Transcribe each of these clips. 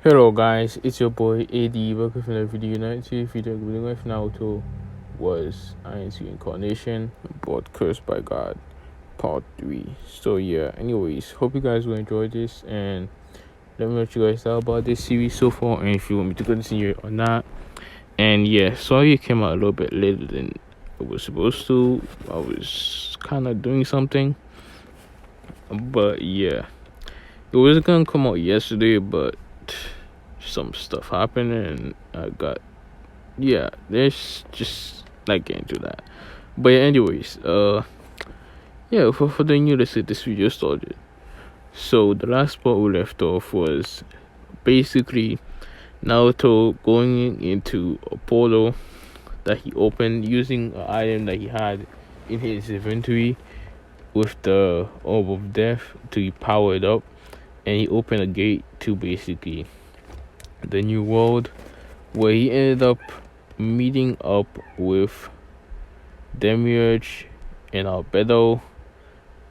Hello guys, it's your boy a.dTHEweeb. Welcome to the video. Today's video we're doing with naruto was ainz reincarnation, but cursed by God, part 3. So yeah, anyways, hope you guys will enjoy this, and let me know what you guys thought about this series so far, and if you want me to continue it or not. And yeah, sorry it came out a little bit later than it was supposed to. I was kind of doing something, but yeah, it was gonna come out yesterday, but some stuff happened and I got there's just not getting to that. But yeah, anyways, for the new, let's get this video started. So the last part we left off was basically Naruto going into a portal that he opened using an item that he had in his inventory with the orb of death to power it up, and he opened a gate to basically the new world, where he ended up meeting up with Demiurge and Albedo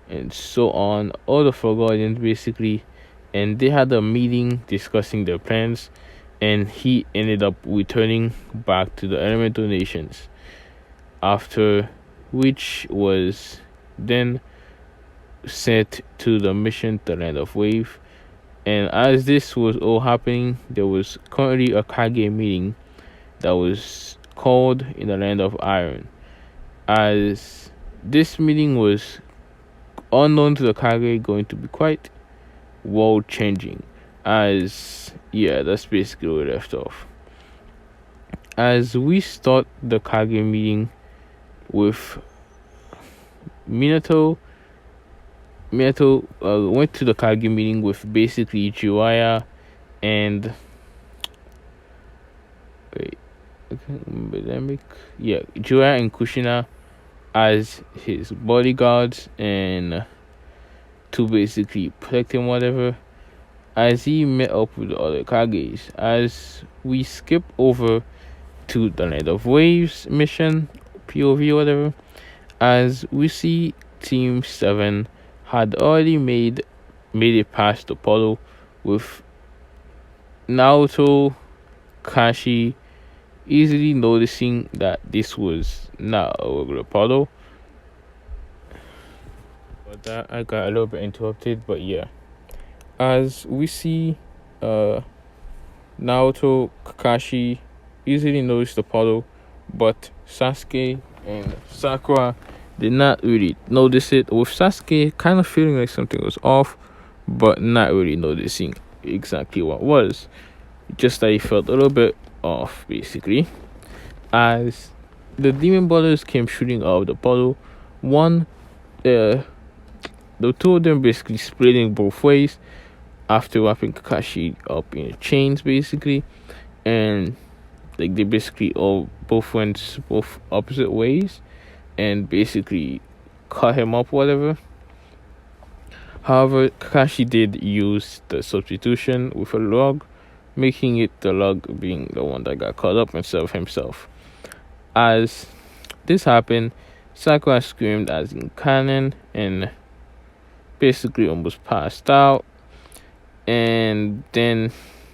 and so on, all the Four Guardians basically, and they had a meeting discussing their plans, and he ended up returning back to the elemental nations, after which was then sent to the mission to Land of Wave. And as this was all happening, there was currently a Kage meeting that was called in the Land of Iron. As this meeting was unknown to the Kage, going to be quite world changing. That's basically where we left off. As we start the Kage meeting with Minato went to the Kage meeting with basically Jiraiya and Jiraiya and Kushina as his bodyguards, and to basically protect him, whatever, as he met up with the other Kages. As we skip over to the Land of Waves mission, POV, whatever, as we see Team 7 had already made it past the portal, with Naruto, Kashi easily noticing that this was not a regular portal. But that I got a little bit interrupted, but yeah. As we see Naruto, Kakashi easily noticed the portal, but Sasuke and Sakura did not really notice it, with Sasuke kind of feeling like something was off, but not really noticing exactly what was. Just that he felt a little bit off, basically. As the demon brothers came shooting out of the portal, the two of them basically splitting both ways after wrapping Kakashi up in chains, basically, and like they basically both went both opposite ways and basically cut him up, whatever. However, Kakashi did use the substitution with a log, making it the log being the one that got cut up instead of himself. As this happened, Sakura screamed as in canon and basically almost passed out. And then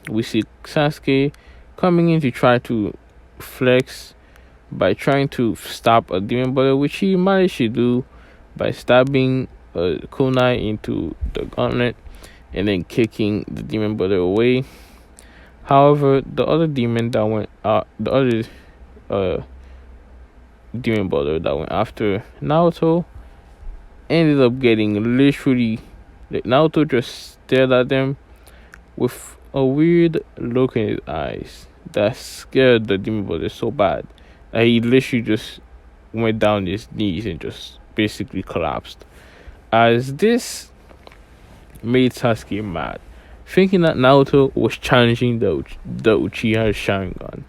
we see Sasuke coming in to try to flex by trying to stop a demon brother, which he managed to do by stabbing a kunai into the gauntlet and then kicking the demon brother away. However, the other demon that went demon brother that went after Naruto ended up getting literally, like, Naruto just stared at them with a weird look in his eyes that scared the demon brother so bad that he literally just went down his knees and just basically collapsed. As this made Sasuke mad, thinking that Naruto was challenging the Uchiha Sharingan,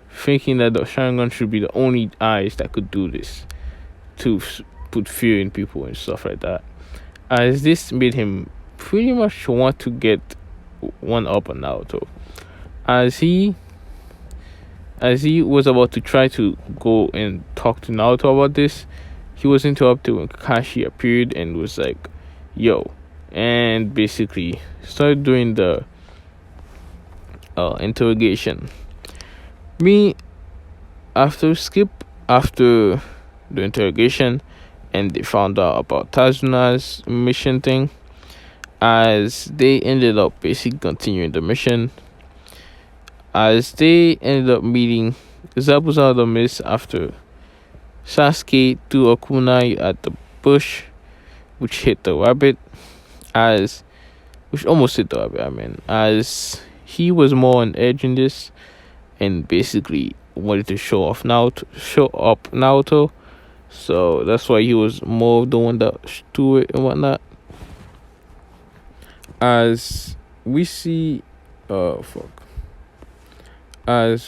thinking that the Sharingan should be the only eyes that could do this, to put fear in people and stuff like that. As this made him pretty much want to get one up on Naruto. As he was about to try to go and talk to Naruto about this, he was interrupted when Kakashi appeared and was like, yo, and basically started doing the interrogation. Me after the interrogation, and they found out about Tazuna's mission thing. As they ended up basically continuing the mission, as they ended up meeting Zabuza the Mist after Sasuke threw a kunai at the bush, which hit the rabbit, as which almost hit the rabbit. I mean, as he was more on edge in this, and basically wanted to show up Naruto. So that's why he was more of the one that threw it and whatnot. As we see, as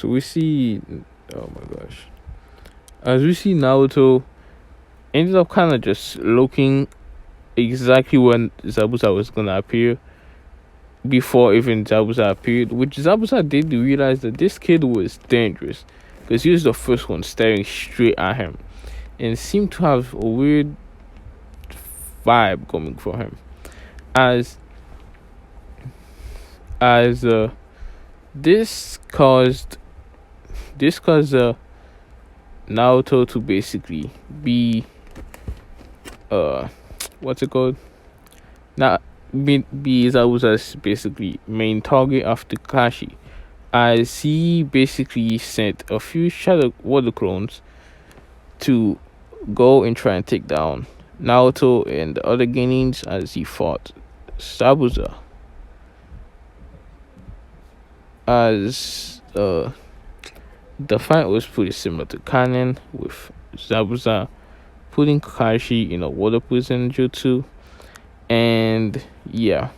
we see, oh my gosh, as we see Naruto ended up kind of just looking exactly when Zabuza was gonna appear, before even Zabuza appeared, which Zabuza did realize that this kid was dangerous because he was the first one staring straight at him and seemed to have a weird vibe coming from him. As this caused Naruto to basically be what's it called? Now be Zabuza's basically main target after Kakashi, as he basically sent a few shadow water clones to go and try and take down Naruto and the other Genins as he fought Zabuza. As the fight was pretty similar to Kanen, with Zabuza putting Kakashi in a water prison jutsu, and yeah.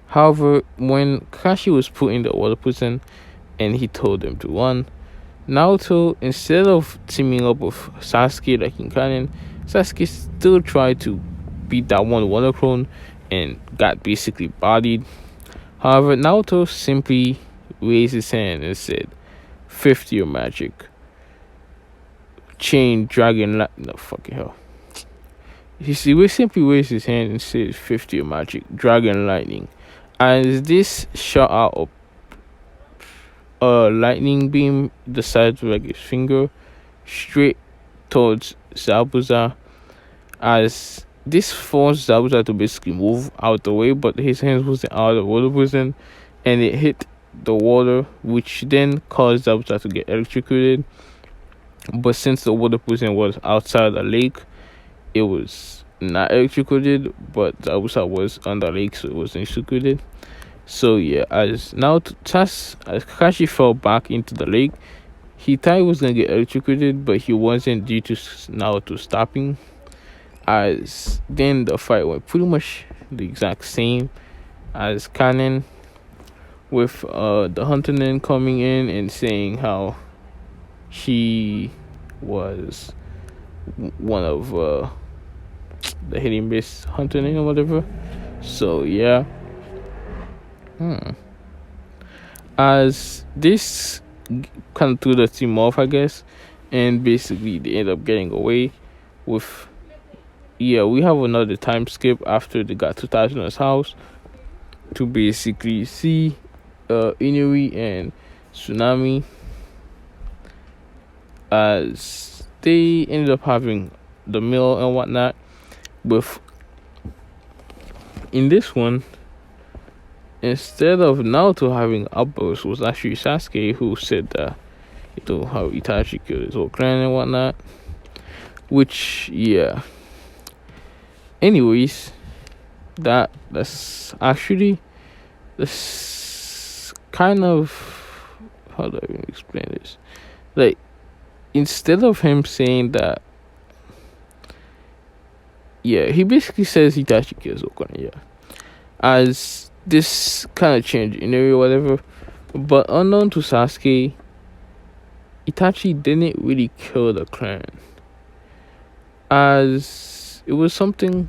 However, when Kakashi was put in the water prison and he told him to run, Naruto, instead of teaming up with Sasuke like in Kanen, Sasuke still tried to beat that one water clone and got basically bodied. However, Naruto simply raised his hand and said, 50 your magic. Chain dragon no fucking hell. He simply raised his hand and said 50 your magic. Dragon lightning. As this shot out a lightning beam the size of like his finger straight towards Zabuza, as this forced Zabuza to basically move out the way, but his hands wasn't out of the water prison and it hit the water, which then caused Zabuza to get electrocuted. But since the water prison was outside the lake, it was not electrocuted, but Zabuza was on the lake, so it was electrocuted. So yeah, as Kakashi fell back into the lake, he thought he was gonna get electrocuted, but he wasn't due to Naruto stopping. As then the fight went pretty much the exact same as Kanen, with the Hunter coming in and saying how she was one of the hitting base Hunter or whatever. So yeah. As this kind of threw the team off, I guess, and basically they end up getting away with. Yeah, we have another time skip after they got to Tazuna's house to basically see Inui and Tsunami, as they ended up having the meal and whatnot. With in this one, instead of Naruto having outbursts, was actually Sasuke who said that how Itachi killed his whole clan and whatnot. Which yeah. Anyways, that's actually this kind of, how do I even explain this? Like, instead of him saying that, yeah, he basically says Itachi kills Okane, yeah. As this kind of change in area or whatever, but unknown to Sasuke, Itachi didn't really kill the clan, as it was something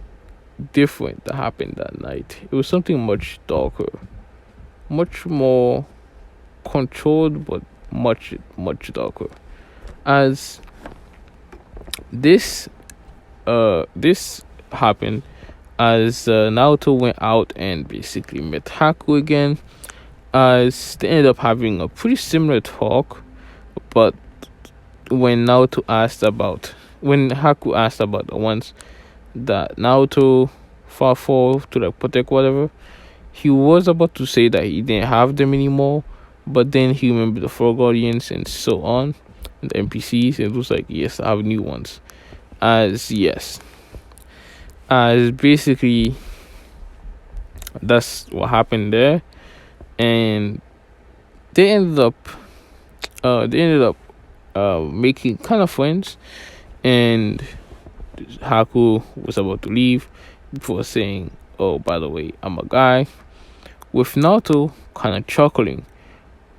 different that happened that night. It was something much darker, much more controlled, but much darker. As this happened as Naruto went out and basically met Haku again, as they ended up having a pretty similar talk. But when Naruto asked about when Haku asked about the ones that Naruto fought for to like protect whatever, he was about to say that he didn't have them anymore, but then he remembered the Four Guardians and so on, and the NPCs, and it was like, yes, I have new ones. As basically that's what happened there, and they ended up making kind of friends, and Haku was about to leave before saying, "Oh, by the way, I'm a guy," with Naruto kind of chuckling,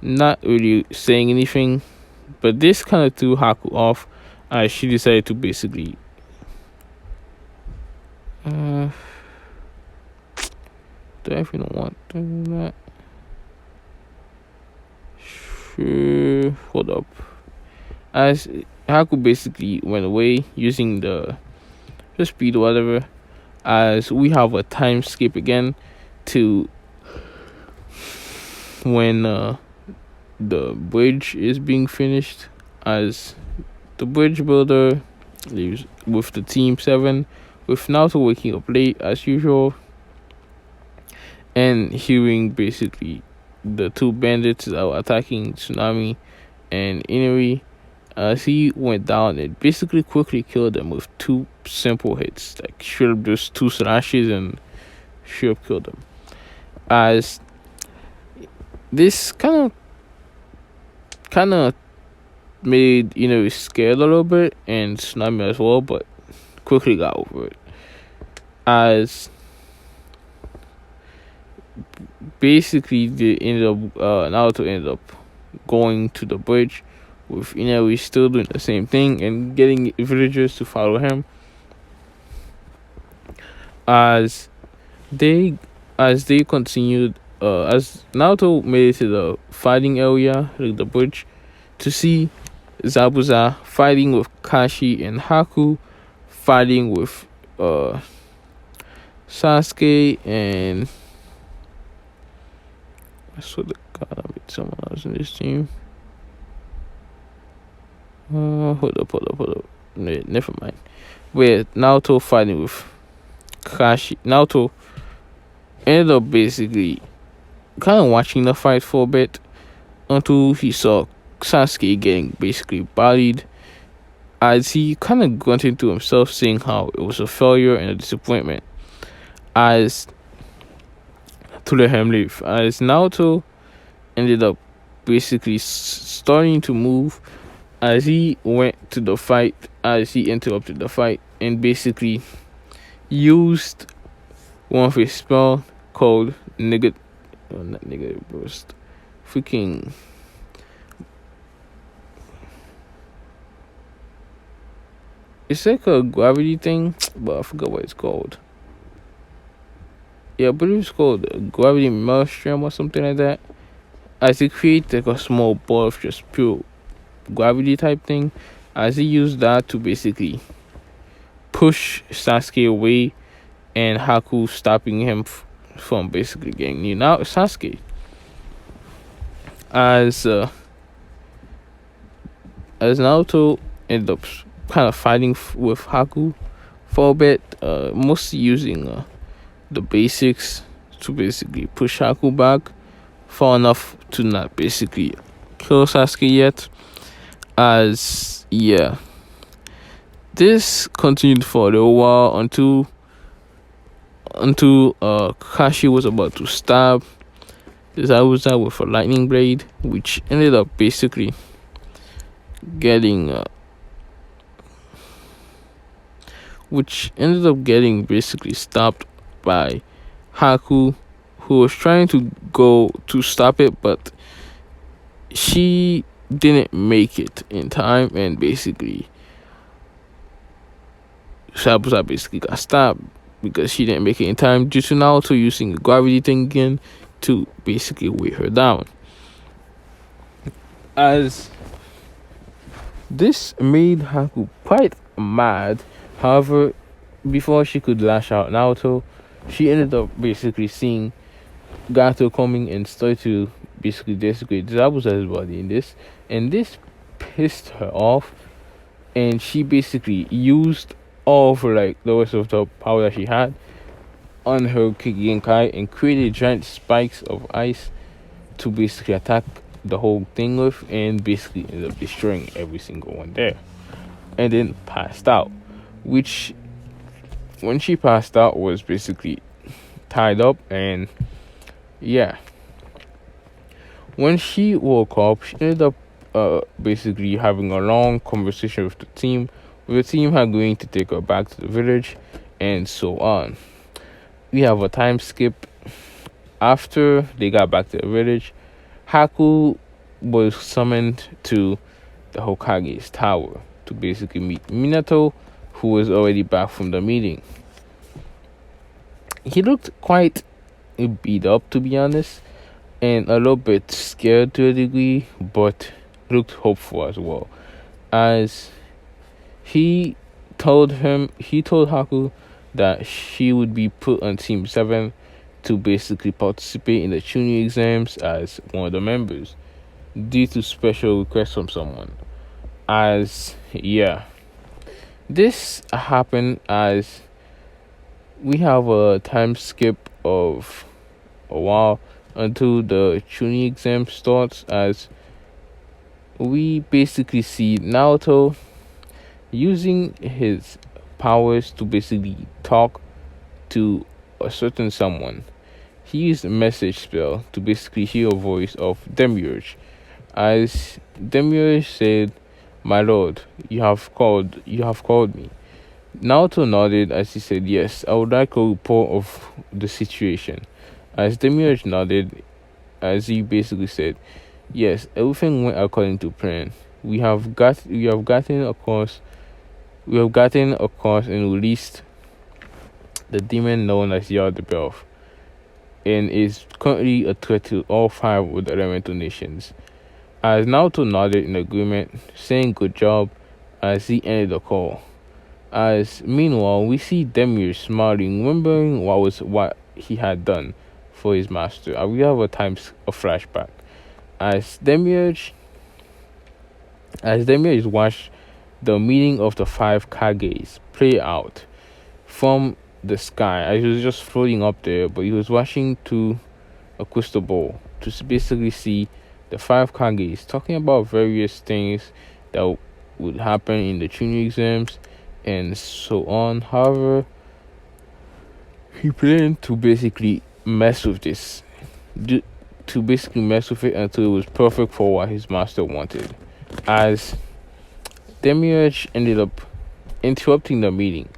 not really saying anything, but this kind of threw Haku off as she decided to basically do I even want to do that? Sure, hold up. As Haku basically went away using the speed or whatever, as we have a time skip again to when the bridge is being finished, as the bridge builder leaves with the team 7, with Naruto waking up late as usual and hearing basically the two bandits that were attacking Tsunami and Inui. As he went down and basically quickly killed them with 2 simple hits, like straight up just 2 slashes and straight up killed them. As this kind of made scared a little bit, and Tsunami as well, but quickly got over it. As basically Naruto ended up going to the bridge with Inui still doing the same thing and getting villagers to follow him. As they continued, as Naruto made it to the fighting area, like the bridge, to see Zabuza fighting with Kashi and Haku, fighting with Sasuke, and I swear to God, I made someone else in this team. Hold up. Never mind. Where Naruto fighting with Kashi. Naruto ended up basically kind of watching the fight for a bit until he saw Sasuke getting basically bodied, as he kind of grunted to himself, saying how it was a failure and a disappointment, as to let him leave. As Naruto ended up basically starting to move, as he went to the fight, as he interrupted the fight and basically used one of his spells called negative burst. Freaking. It's like a gravity thing, but I forgot what it's called. Yeah, but it's called gravity maelstrom or something like that. As it creates like a small ball of just pure gravity type thing, as he used that to basically push Sasuke away, and Haku stopping him from basically getting near now Sasuke. As Naruto ended up kind of fighting with Haku for a bit, mostly using the basics to basically push Haku back far enough to not basically kill Sasuke yet. As this continued for a little while until Kakashi was about to stab Zabuza with a lightning blade, which ended up basically getting basically stopped by Haku, who was trying to go to stop it, but she didn't make it in time, and basically Zabuza basically got stabbed because she didn't make it in time due to Naruto using the gravity thing again to basically weigh her down. As this made Haku quite mad. However, before she could lash out Naruto, she ended up basically seeing Gato coming and started to basically disables everybody in this, and this pissed her off, and she basically used all of her, like, the rest of the power that she had on her Kigenkai and created giant spikes of ice to basically attack the whole thing with, and basically ended up destroying every single one there, and then passed out, which, when she passed out, was basically tied up. And yeah, when she woke up, she ended up basically having a long conversation with the team, agreeing to take her back to the village, and so on. We have a time skip. After they got back to the village, Haku was summoned to the Hokage's tower to basically meet Minato, who was already back from the meeting. He looked quite beat up, to be honest, and a little bit scared to a degree, but looked hopeful as well, as he told Haku that she would be put on Team 7 to basically participate in the Chunin exams as one of the members, due to special request from someone. As yeah, this happened as we have a time skip of a while until the Chunin exam starts, as we basically see Naruto using his powers to basically talk to a certain someone. He used a message spell to basically hear a voice of Demiurge, as Demiurge said, "My lord, you have called me." Naruto nodded as he said, "Yes, I would like a report of the situation." As Demiurge nodded, as he basically said, "Yes, everything went according to plan. We have gotten across and released the demon known as Yard-the-Belf, and is currently a threat to all 5 of the elemental nations." As Naruto nodded in agreement, saying good job, as he ended the call. As meanwhile, we see Demiurge smiling, remembering what he had done for his master. We have a flashback. As Demiurge watched the meeting of the 5 Kages play out from the sky, as he was just floating up there, but he was watching to a crystal ball to basically see the 5 Kages talking about various things that would happen in the Chunin exams and so on. However, he planned to basically mess with it until it was perfect for what his master wanted. As Demiurge ended up interrupting the meeting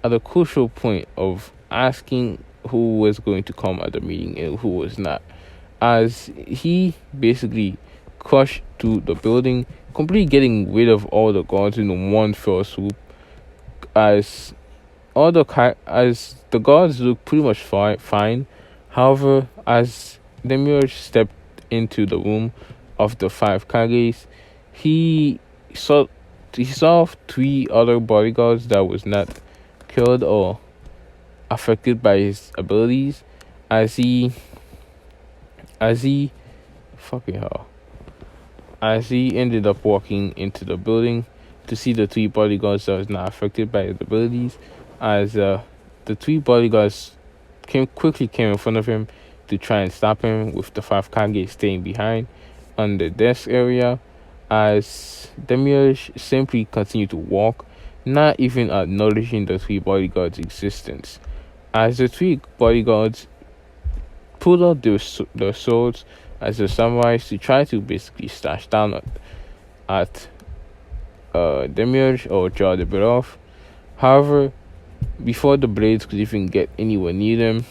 at a crucial point of asking who was going to come at the meeting and who was not, as he basically crushed through the building, completely getting rid of all the guards in one fell swoop, as the guards looked pretty much fine. However, as Demiurge stepped into the room of the 5 Kages, he saw 3 other bodyguards that was not killed or affected by his abilities, as he ended up walking into the building to see the 3 bodyguards that was not affected by his abilities, as the 3 bodyguards quickly came in front of him to try and stop him, with the 5 Kage staying behind on the desk area, as Demiurge simply continued to walk, not even acknowledging the 3 bodyguards' existence. As the 3 bodyguards pulled out their swords as the samurais to try to basically slash down at Demiurge or jaw the bit off. However, before the blades could even get anywhere near them,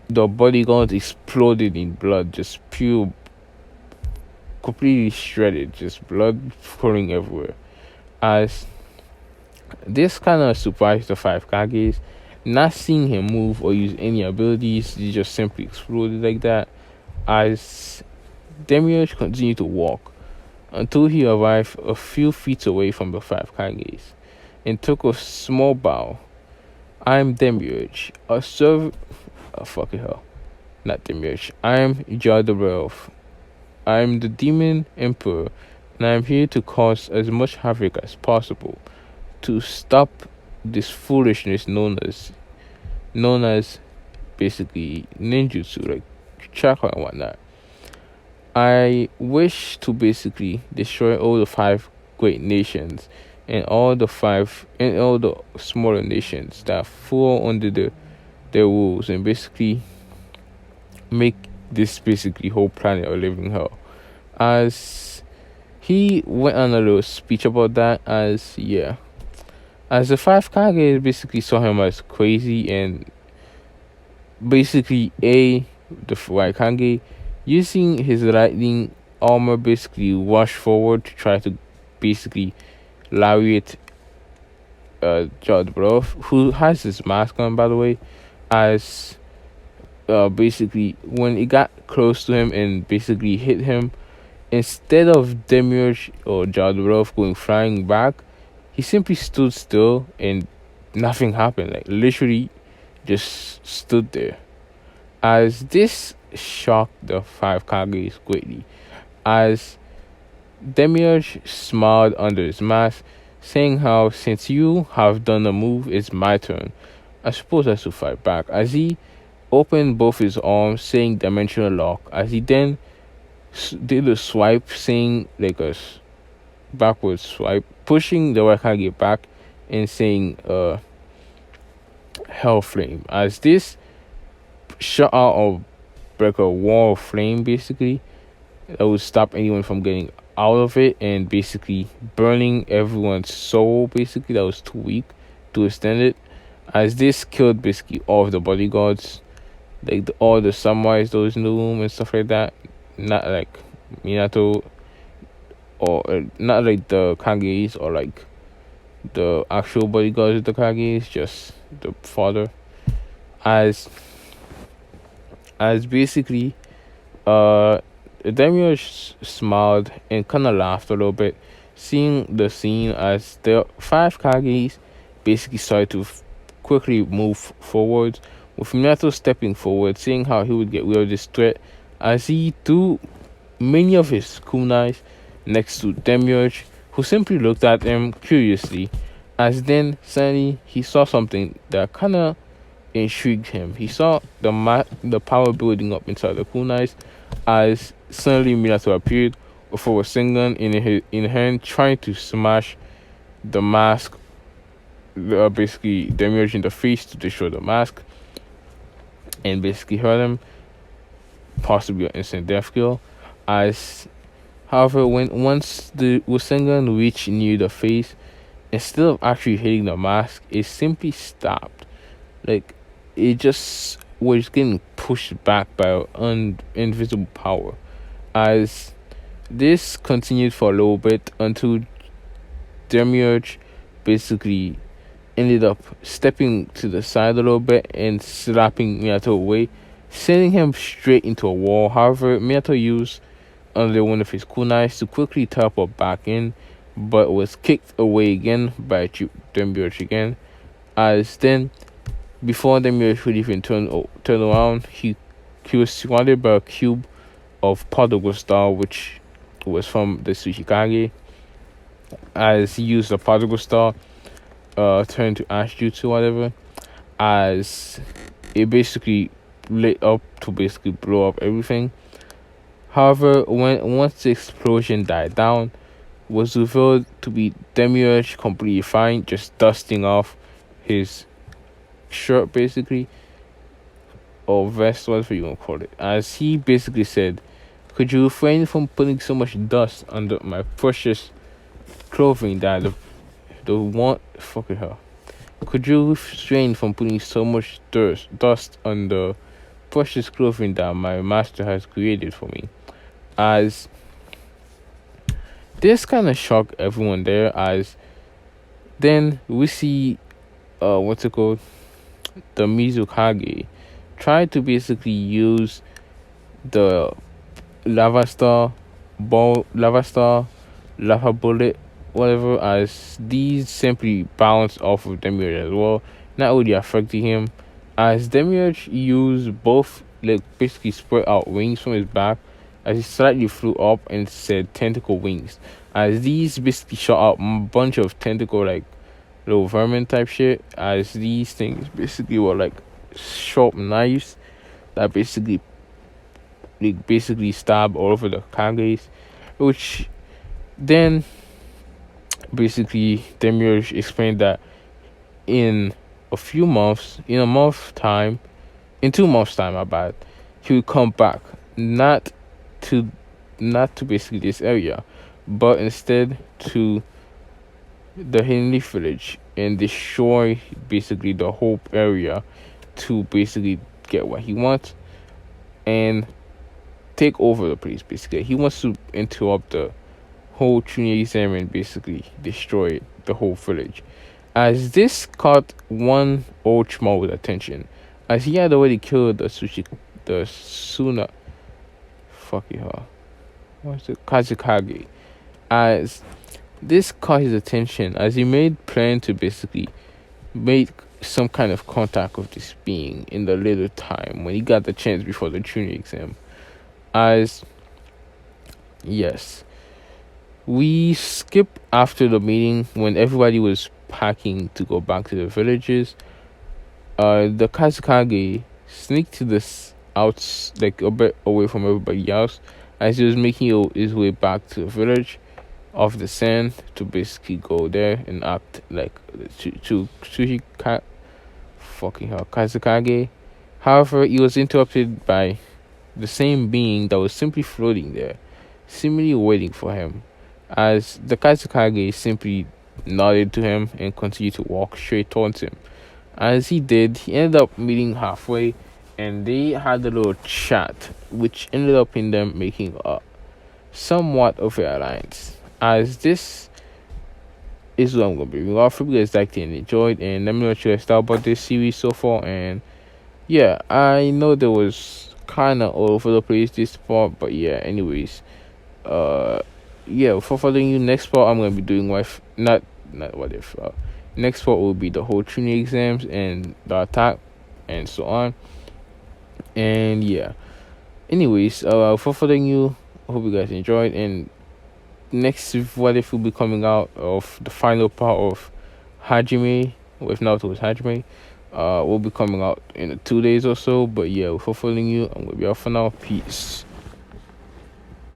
the bodyguards exploded in blood, just pure, completely shredded, just blood pouring everywhere. As this kind of surprised the 5 Kages, not seeing him move or use any abilities, he just simply exploded like that. As Demiurge continued to walk until he arrived a few feet away from the 5 Kages and took a small bow. "I'm Demiurge, a servant." Oh, fucking hell. not Demiurge. I'm a.dTHEweeb. I'm the Demon Emperor, and I'm here to cause as much havoc as possible to stop this foolishness known as basically ninjutsu, like chakra and whatnot. I wish to basically destroy all the five great nations and all the smaller nations that fall under their rules, and basically make this basically whole planet a living hell. As he went on a little speech about that, as the five Kage basically saw him as crazy, and basically the white Kage, using his lightning armor, basically rushed forward to try to basically lariat Jodbrov, who has his mask on, by the way. As basically when it got close to him and basically hit him, instead of Demiurge or Jodbrov going flying back, he simply stood still and nothing happened. Like literally just stood there. As this shocked the five Kages greatly, as Demiurge smiled under his mask, saying how since you have done a move, it's my turn. I suppose I should fight back. As he opened both his arms, saying dimensional lock, as he then did a swipe, saying like a backward swipe, pushing the Wakage back and saying hell flame. As this shot out of like a wall of flame, basically that would stop anyone from getting out of it, and basically burning everyone's soul, basically that was too weak to extend it. As this killed basically all of the bodyguards, like all the samurais, those in the room and stuff like that. Not like Minato, or not like the Kages, or like the actual bodyguards of the Kages, just the father. As basically Demiurge smiled and kind of laughed a little bit, seeing the scene as the five Kages basically started to quickly move forward, with Minato stepping forward, seeing how he would get rid of this threat, as he threw many of his kunais next to Demiurge, who simply looked at him curiously, as then suddenly he saw something that kind of intrigued him. He saw the power building up inside the kunais, as suddenly Minato appeared with a Rasengan in hand, trying to smash the mask, basically Demiurge in the face, to destroy the mask and basically hurt him, possibly an instant death kill. As however, once the Rasengan reached near the face, instead of actually hitting the mask, it simply stopped. Like it just was getting pushed back by an invisible power. As this continued for a little bit until Demiurge basically ended up stepping to the side a little bit and slapping Minato away, sending him straight into a wall. However, Minato used another one of his kunais to quickly teleport back in, but was kicked away again by Demiurge again. As then, before Demiurge could even turn around, he was surrounded by a cube of particle star, which was from the Tsuchikage. As he used the particle star, turned to ash jutsu, whatever, as it basically lit up to basically blow up everything. However, once the explosion died down, was revealed to be Demiurge completely fine, just dusting off his shirt, basically, or vest, whatever you want to call it. As he basically said, "Could you refrain from putting so much dust under my precious clothing that the want fucking hell? Could you refrain from putting so much dust on the precious clothing that my master has created for me?" As this kind of shocked everyone there, as then we see the Mizukage tried to basically use the lava bullet, whatever, as these simply bounced off of Demiurge as well, not really affecting him. As Demiurge used both like basically spread out wings from his back as he slightly flew up and said tentacle wings. As these basically shot out a bunch of tentacle like little vermin type shit. As these things basically were like sharp knives that basically stab all over the Kages, which then basically Demiurge explained that in in a month time, in 2 months time, my bad, he would come back, to not to basically this area, but instead to the Hidden Leaf Village and destroy basically the whole area to basically get what he wants and take over the place. Basically, he wants to interrupt the whole Trinity exam and basically destroy the whole village. As this caught one Orochimaru's attention, as he had already killed the Suna, fucking hell, what's it, Kazekage. As this caught his attention, as he made plan to basically make some kind of contact with this being in the little time when he got the chance before the Trinity exam. As yes, we skip after the meeting when everybody was packing to go back to the villages. The Kazekage sneaked to this out like a bit away from everybody else as he was making his way back to the village of the sand to basically go there and act like to fucking hell Kazekage. However, he was interrupted by the same being that was simply floating there, seemingly waiting for him, as the Kazekage simply nodded to him and continued to walk straight towards him. As he did, he ended up meeting halfway, and they had a little chat, which ended up in them making a somewhat of an alliance. As this is what I'm gonna be reviewing. I hope you guys liked it and enjoyed, and let me know what you guys thought about this series so far. And yeah, I know there was kind of all over the place this part, but yeah, anyways, yeah, for further you, next part I'm gonna be doing next part will be the whole Trinity exams and the attack and so on. And yeah, anyways, for further you, I hope you guys enjoyed, and next what if will be coming out of the final part of Hajime with Naruto's Hajime will be coming out in 2 days or so. But yeah, for following you, I'm gonna be off for now. Peace.